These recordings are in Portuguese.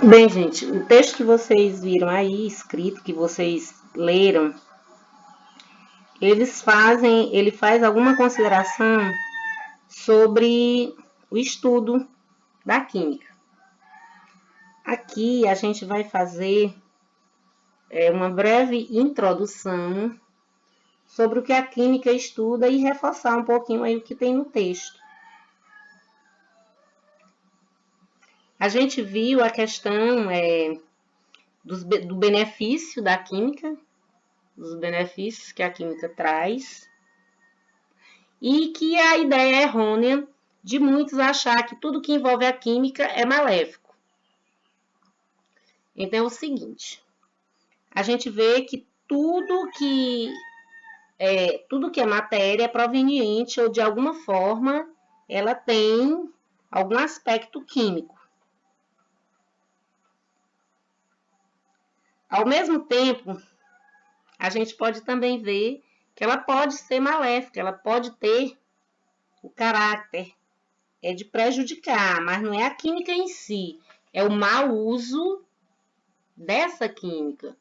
Bem, gente, o texto que vocês viram aí escrito, que vocês leram, ele faz alguma consideração sobre o estudo da química. Aqui a gente vai fazer uma breve introdução sobre o que a química estuda e reforçar um pouquinho aí o que tem no texto. A gente viu a questão do benefício da química, dos benefícios que a química traz, e que a ideia errônea de muitos achar que tudo que envolve a química é maléfico. Então é o seguinte, a gente vê que tudo que é matéria é proveniente ou de alguma forma ela tem algum aspecto químico. Ao mesmo tempo, a gente pode também ver que ela pode ser maléfica, ela pode ter o caráter de prejudicar, mas não é a química em si, é o mau uso dessa química.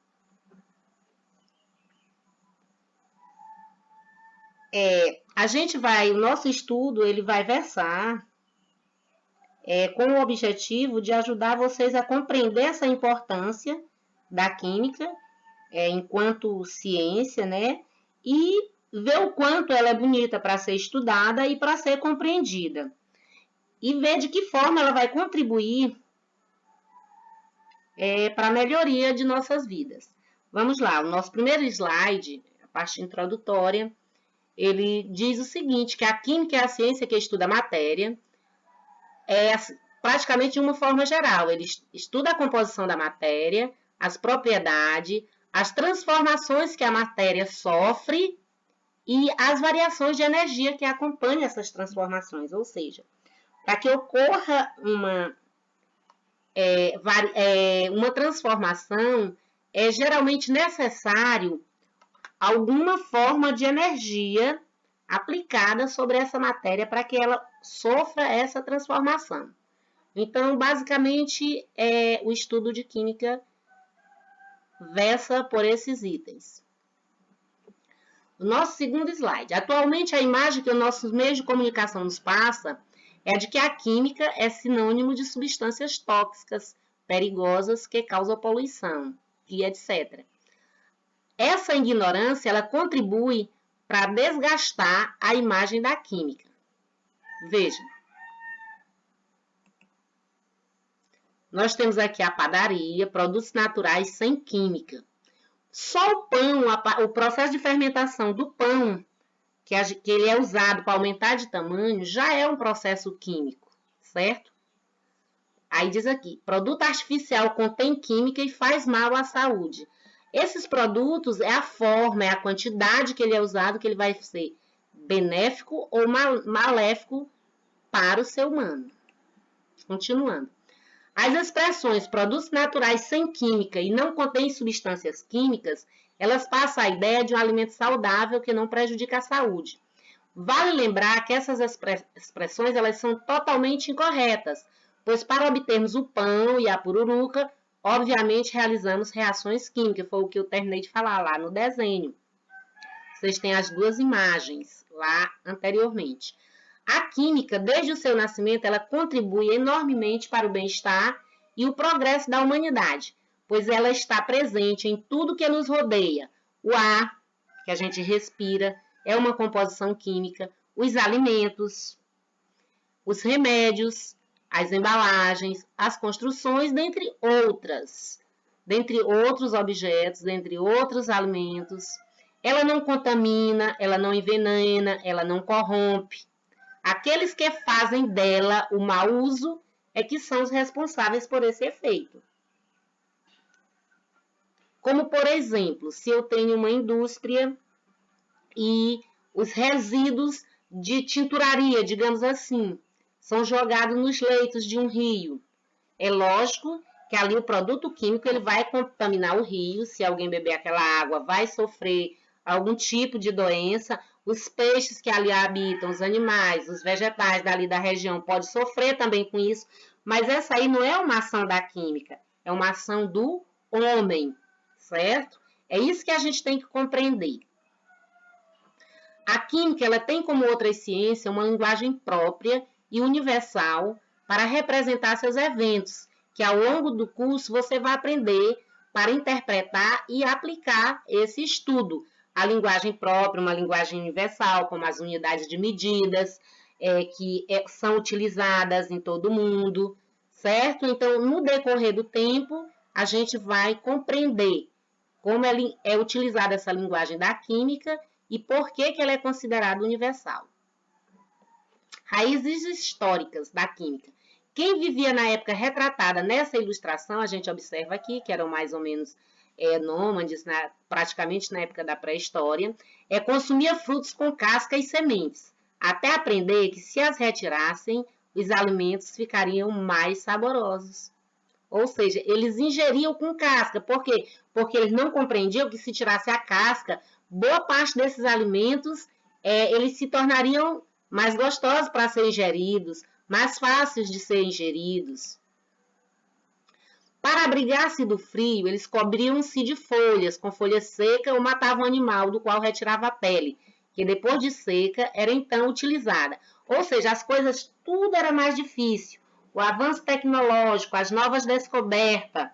O nosso estudo, ele vai versar com o objetivo de ajudar vocês a compreender essa importância da química enquanto ciência, né? E ver o quanto ela é bonita para ser estudada e para ser compreendida. E ver de que forma ela vai contribuir para a melhoria de nossas vidas. Vamos lá, o nosso primeiro slide, a parte introdutória, ele diz o seguinte, que a química é a ciência que estuda a matéria, praticamente de uma forma geral. Ele estuda a composição da matéria, as propriedades, as transformações que a matéria sofre e as variações de energia que acompanham essas transformações. Ou seja, para que ocorra uma transformação, é geralmente necessário alguma forma de energia aplicada sobre essa matéria para que ela sofra essa transformação. Então, basicamente, o estudo de química versa por esses itens. O nosso segundo slide. Atualmente, a imagem que os nossos meios de comunicação nos passa é de que a química é sinônimo de substâncias tóxicas, perigosas, que causam poluição, e etc. Essa ignorância, ela contribui para desgastar a imagem da química. Veja. Nós temos aqui a padaria, produtos naturais sem química. Só o pão, o processo de fermentação do pão, que ele é usado para aumentar de tamanho, já é um processo químico, certo? Aí diz aqui, produto artificial contém química e faz mal à saúde. Esses produtos é a forma, é a quantidade que ele é usado, que ele vai ser benéfico ou maléfico para o ser humano. Continuando. As expressões produtos naturais sem química e não contém substâncias químicas, elas passam a ideia de um alimento saudável que não prejudica a saúde. Vale lembrar que essas expressões elas são totalmente incorretas, pois para obtermos o pão e a pururuca, obviamente realizamos reações químicas, foi o que eu terminei de falar lá no desenho. Vocês têm as duas imagens lá anteriormente. A química, desde o seu nascimento, ela contribui enormemente para o bem-estar e o progresso da humanidade, pois ela está presente em tudo que nos rodeia. O ar que a gente respira é uma composição química, os alimentos, os remédios, as embalagens, as construções, dentre outros objetos, dentre outros alimentos. Ela não contamina, ela não envenena, ela não corrompe. Aqueles que fazem dela o mau uso é que são os responsáveis por esse efeito. Como, por exemplo, se eu tenho uma indústria e os resíduos de tinturaria, digamos assim, são jogados nos leitos de um rio. É lógico que ali o produto químico ele vai contaminar o rio, se alguém beber aquela água vai sofrer algum tipo de doença, os peixes que ali habitam, os animais, os vegetais dali da região podem sofrer também com isso, mas essa aí não é uma ação da química, é uma ação do homem, certo? É isso que a gente tem que compreender. A química, ela tem como outras ciências uma linguagem própria e universal para representar seus eventos, que ao longo do curso você vai aprender para interpretar e aplicar esse estudo. A linguagem própria, uma linguagem universal, como as unidades de medidas, são utilizadas em todo o mundo, certo? Então, no decorrer do tempo, a gente vai compreender como é utilizada essa linguagem da química e por que ela é considerada universal. Raízes históricas da química. Quem vivia na época retratada nessa ilustração, a gente observa aqui, que eram mais ou menos nômades, praticamente na época da pré-história, consumia frutos com casca e sementes, até aprender que se as retirassem, os alimentos ficariam mais saborosos. Ou seja, eles ingeriam com casca. Por quê? Porque eles não compreendiam que se tirasse a casca, boa parte desses alimentos, eles se tornariam mais gostosos para serem ingeridos, mais fáceis de serem ingeridos. Para abrigar-se do frio, eles cobriam-se de folhas, com folha seca, ou matavam o animal do qual retirava a pele, que depois de seca era então utilizada. Ou seja, as coisas, tudo era mais difícil. O avanço tecnológico, as novas descobertas,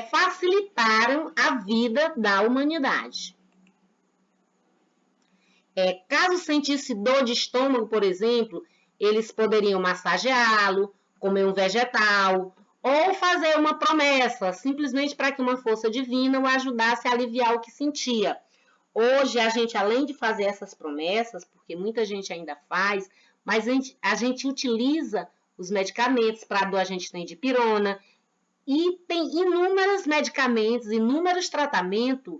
facilitaram a vida da humanidade. Caso sentisse dor de estômago, por exemplo, eles poderiam massageá-lo, comer um vegetal, ou fazer uma promessa, simplesmente para que uma força divina o ajudasse a aliviar o que sentia. Hoje, a gente, além de fazer essas promessas, porque muita gente ainda faz, mas a gente utiliza os medicamentos. Para a dor, a gente tem dipirona, e tem inúmeros medicamentos, inúmeros tratamentos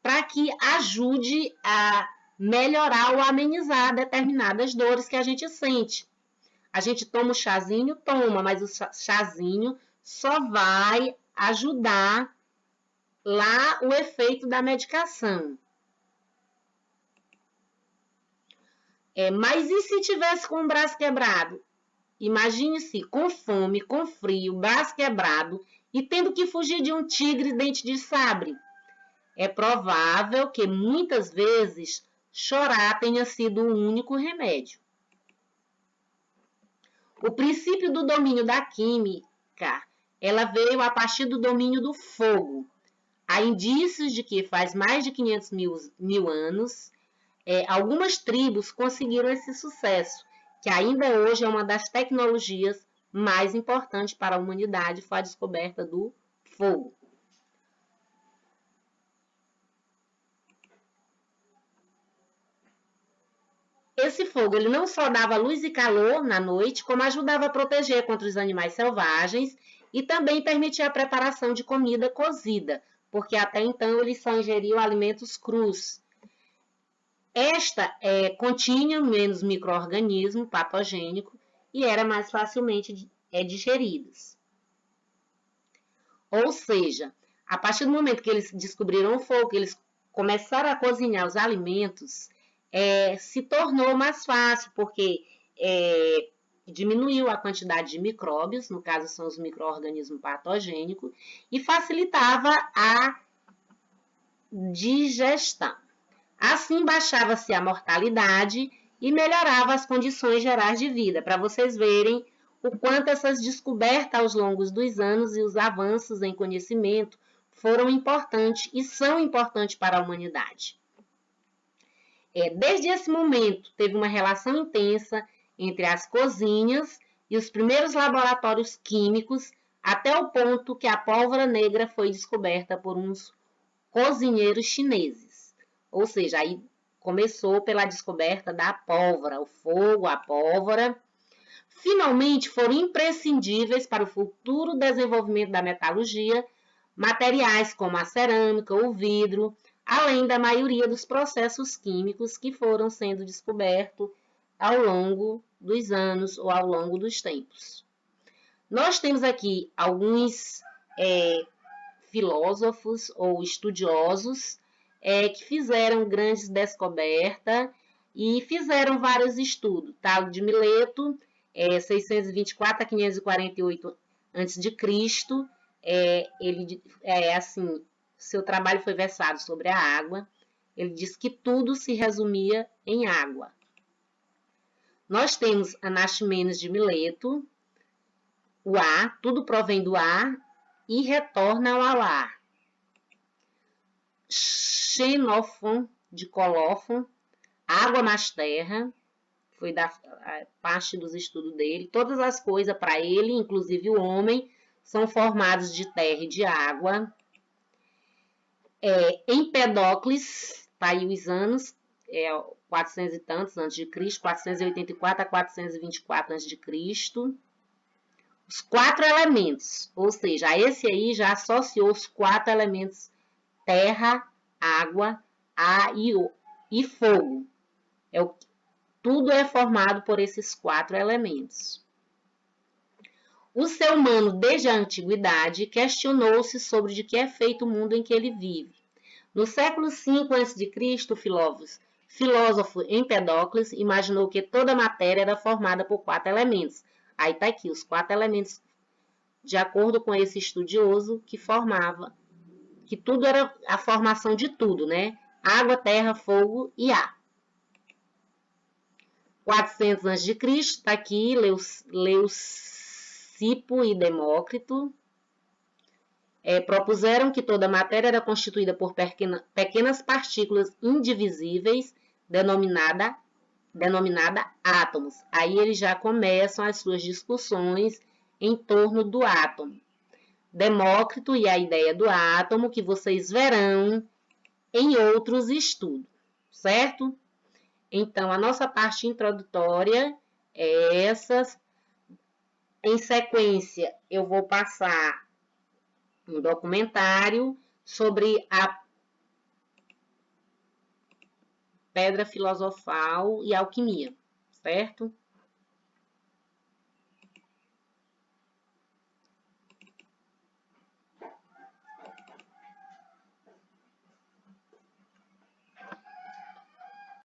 para que ajude a melhorar ou amenizar determinadas dores que a gente sente. A gente toma o chazinho? Toma, mas o chazinho só vai ajudar lá o efeito da medicação. Mas e se tivesse com o braço quebrado? Imagine-se com fome, com frio, braço quebrado e tendo que fugir de um tigre dente de sabre. É provável que muitas vezes chorar tenha sido o único remédio. O princípio do domínio da química, ela veio a partir do domínio do fogo. Há indícios de que faz mais de 500 mil anos, algumas tribos conseguiram esse sucesso, que ainda hoje é uma das tecnologias mais importantes para a humanidade, foi a descoberta do fogo. Esse fogo, ele não só dava luz e calor na noite, como ajudava a proteger contra os animais selvagens e também permitia a preparação de comida cozida, porque até então eles só ingeriam alimentos crus. Esta continha menos micro-organismo patogênico e era mais facilmente digeridas. Ou seja, a partir do momento que eles descobriram o fogo, que eles começaram a cozinhar os alimentos, se tornou mais fácil, porque diminuiu a quantidade de micróbios, no caso são os micro-organismos patogênicos, e facilitava a digestão. Assim, baixava-se a mortalidade e melhorava as condições gerais de vida, para vocês verem o quanto essas descobertas ao longo dos anos e os avanços em conhecimento foram importantes e são importantes para a humanidade. Desde esse momento, teve uma relação intensa entre as cozinhas e os primeiros laboratórios químicos, até o ponto que a pólvora negra foi descoberta por uns cozinheiros chineses. Ou seja, aí começou pela descoberta da pólvora, o fogo, a pólvora. Finalmente, foram imprescindíveis para o futuro desenvolvimento da metalurgia materiais como a cerâmica, o vidro, além da maioria dos processos químicos que foram sendo descobertos ao longo dos anos ou ao longo dos tempos. Nós temos aqui alguns filósofos ou estudiosos que fizeram grandes descobertas e fizeram vários estudos. Talo de Mileto, 624 a 548 a.C., assim, seu trabalho foi versado sobre a água. Ele diz que tudo se resumia em água. Nós temos Anaximenes de Mileto, o ar, tudo provém do ar e retorna ao ar. Xenofon de Colófon, água mais terra, foi da parte dos estudos dele. Todas as coisas para ele, inclusive o homem, são formados de terra e de água. Empedocles, tá aí os anos, 400 e tantos antes de Cristo, 484 a 424 antes de Cristo. Os 4 elementos, ou seja, a esse aí já associou os 4 elementos: terra, água, ar e fogo. Tudo é formado por esses 4 elementos. O ser humano, desde a antiguidade, questionou-se sobre de que é feito o mundo em que ele vive. No século V a.C., o filósofo Empedocles imaginou que toda a matéria era formada por 4 elementos. Aí está aqui, os 4 elementos, de acordo com esse estudioso, que tudo era a formação de tudo, né? Água, terra, fogo e ar. 400 a.C., está aqui, Leucipo e Demócrito propuseram que toda a matéria era constituída por pequenas partículas indivisíveis, denominada átomos. Aí eles já começam as suas discussões em torno do átomo. Demócrito e a ideia do átomo, que vocês verão em outros estudos, certo? Então, a nossa parte introdutória é essa. Em sequência, eu vou passar um documentário sobre a pedra filosofal e alquimia, certo?